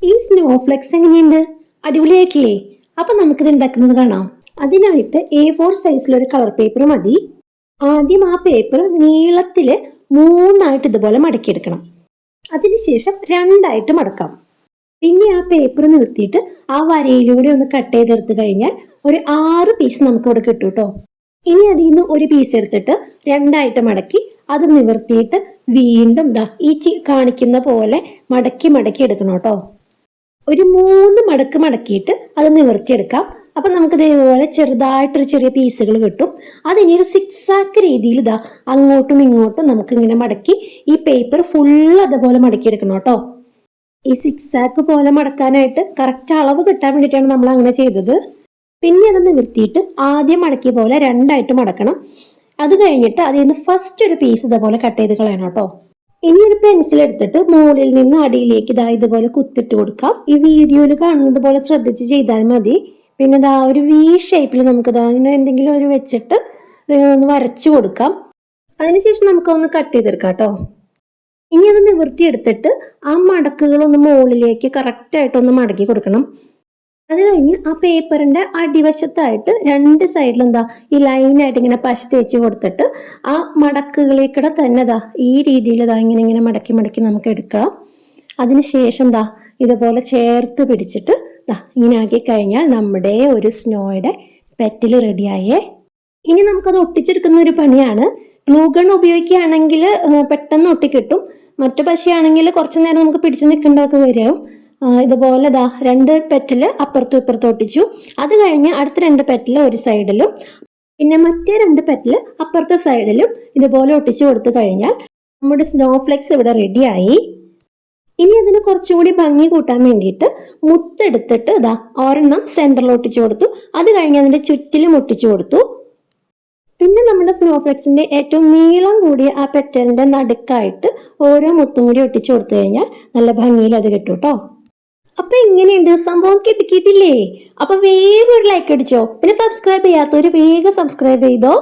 ഈ സ്നോഫ്ലെക്സ് എങ്ങനെയുണ്ട്? അടിപൊളിയായിട്ടില്ലേ? അപ്പൊ നമുക്കിത് ഉണ്ടാക്കുന്നത് കാണാം. അതിനായിട്ട് A4 സൈസിലൊരു കളർ പേപ്പർ മതി. ആദ്യം ആ പേപ്പർ നീളത്തില് 3ആയിട്ട് ഇതുപോലെ മടക്കിയെടുക്കണം. അതിനുശേഷം 2ആയിട്ട് മടക്കാം. പിന്നെ ആ പേപ്പർ നിവർത്തിയിട്ട് ആ വരയിലൂടെ ഒന്ന് കട്ട് ചെയ്തെടുത്ത് കഴിഞ്ഞാൽ ഒരു 6 പീസ് നമുക്ക് ഇവിടെ കിട്ടും കേട്ടോ. ഇനി അതിൽ നിന്ന് ഒരു പീസ് എടുത്തിട്ട് 2ആയിട്ട് മടക്കി അത് നിവർത്തിയിട്ട് വീണ്ടും ഈ കാണിക്കുന്ന പോലെ മടക്കി മടക്കി എടുക്കണം കേട്ടോ. ഒരു 3 മടക്ക് മടക്കിയിട്ട് അത് നിവർത്തിയെടുക്കാം. അപ്പൊ നമുക്ക് ഇതേപോലെ ചെറുതായിട്ടൊരു ചെറിയ പീസുകൾ കിട്ടും. അതിനി ഒരു സിക്സാക്ക് രീതിയിൽ അങ്ങോട്ടും ഇങ്ങോട്ടും നമുക്ക് ഇങ്ങനെ മടക്കി ഈ പേപ്പർ ഫുള്ള് അതുപോലെ മടക്കിയെടുക്കണം കേട്ടോ. ഈ സിക്സാക്ക് പോലെ മടക്കാനായിട്ട് കറക്റ്റ് അളവ് കിട്ടാൻ വേണ്ടിയിട്ടാണ് നമ്മൾ അങ്ങനെ ചെയ്തത്. പിന്നെ അത് നിവർത്തിയിട്ട് ആദ്യം മടക്കിയ പോലെ 2ആയിട്ട് മടക്കണം. അത് കഴിഞ്ഞിട്ട് അതിൽ നിന്ന് ഫസ്റ്റ് ഒരു പീസ് ഇതുപോലെ കട്ട് ചെയ്ത് കളയണം കേട്ടോ. ഇനി ഒരു പെൻസിൽ എടുത്തിട്ട് മുകളിൽ നിന്ന് അടിയിലേക്ക് ഇതുപോലെ കുത്തിട്ട് കൊടുക്കാം. ഈ വീഡിയോയിൽ കാണുന്നത് പോലെ ശ്രദ്ധിച്ച് ചെയ്താൽ മതി. പിന്നെ ഒരു V ഷേപ്പിൽ നമുക്ക് ഇങ്ങനെ എന്തെങ്കിലും ഒരു വെച്ചിട്ട് ഒന്ന് വരച്ചു കൊടുക്കാം. അതിനുശേഷം നമുക്കൊന്ന് കട്ട് ചെയ്തെടുക്കാം കേട്ടോ. ഇനി അത് നിവർത്തിയെടുത്തിട്ട് ആ മടക്കുകളൊന്ന് മുകളിലേക്ക് കറക്റ്റായിട്ടൊന്ന് മടക്കി കൊടുക്കണം. അത് കഴിഞ്ഞ് ആ പേപ്പറിന്റെ അടിവശത്തായിട്ട് 2 സൈഡിലും ഈ ലൈനായിട്ട് ഇങ്ങനെ പശ തേച്ച് കൊടുത്തിട്ട് ആ മടക്കുകളിൽക്കൂടെ തന്നെ ഈ രീതിയിൽ ഇങ്ങനെ ഇങ്ങനെ മടക്കി മടക്കി നമുക്ക് എടുക്കാം. അതിനുശേഷം ഇതുപോലെ ചേർത്ത് പിടിച്ചിട്ട് ഇങ്ങനെ ആക്കി കഴിഞ്ഞാൽ നമ്മുടെ ഒരു സ്നോയുടെ പെറ്റിൽ റെഡിയായേ. ഇനി നമുക്കത് ഒട്ടിച്ചെടുക്കുന്ന ഒരു പണിയാണ്. ഗ്ലൂഗൺ ഉപയോഗിക്കുകയാണെങ്കിൽ പെട്ടെന്ന് ഒട്ടിക്കിട്ടും. മറ്റു പശയാണെങ്കിൽ കുറച്ചു നേരം നമുക്ക് പിടിച്ചു നിൽക്കേണ്ടതൊക്കെ വരും. ഇതുപോലെ 2 പെറ്റല് അപ്പുറത്തും ഇപ്പുറത്തും ഒട്ടിച്ചു. അത് കഴിഞ്ഞ് അടുത്ത 2 പെറ്റല് ഒരു സൈഡിലും പിന്നെ മറ്റേ 2 പെറ്റല് അപ്പുറത്തെ സൈഡിലും ഇതുപോലെ ഒട്ടിച്ചു കൊടുത്തു കഴിഞ്ഞാൽ നമ്മുടെ സ്നോഫ്ലെക്സ് ഇവിടെ റെഡിയായി. ഇനി അതിന് കുറച്ചുകൂടി ഭംഗി കൂട്ടാൻ വേണ്ടിയിട്ട് മുത്തെടുത്തിട്ട് ഒരെണ്ണം സെന്ററിൽ ഒട്ടിച്ചു കൊടുത്തു. അത് കഴിഞ്ഞ് അതിന്റെ ചുറ്റിലും ഒട്ടിച്ചു കൊടുത്തു. പിന്നെ നമ്മുടെ സ്നോഫ്ലെക്സിന്റെ ഏറ്റവും നീളം കൂടിയ ആ പെറ്റലിന്റെ നടുക്കായിട്ട് ഓരോ മുത്തും കൂടി ഒട്ടിച്ചു കൊടുത്തു കഴിഞ്ഞാൽ നല്ല ഭംഗിയിൽ അത് കിട്ടും കേട്ടോ. അപ്പൊ എങ്ങനെയുണ്ട്? സംഭവം കിട്ടിയിട്ടില്ലേ? അപ്പൊ വേഗം ഒരു ലൈക്ക് അടിച്ചോ. പിന്നെ സബ്സ്ക്രൈബ് ചെയ്യാത്തവര് വേഗം സബ്സ്ക്രൈബ് ചെയ്തോ.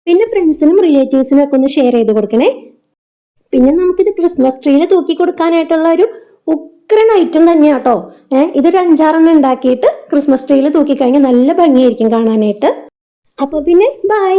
പിന്നെ ഫ്രണ്ട്സിനും റിലേറ്റീവ്സിനും ഒക്കെ ഒന്ന് ഷെയർ ചെയ്ത് കൊടുക്കണേ. പിന്നെ നമുക്കിത് ക്രിസ്മസ് ട്രീയിൽ തൂക്കി കൊടുക്കാനായിട്ടുള്ള ഒരു ഉഗ്രൻ ഐറ്റം തന്നെയാട്ടോ. ഇതൊരു 5-6 ഉണ്ടാക്കിയിട്ട് ക്രിസ്മസ് ട്രീയിൽ തൂക്കി കഴിഞ്ഞാൽ നല്ല ഭംഗിയായിരിക്കും കാണാനായിട്ട്. അപ്പൊ പിന്നെ ബൈ.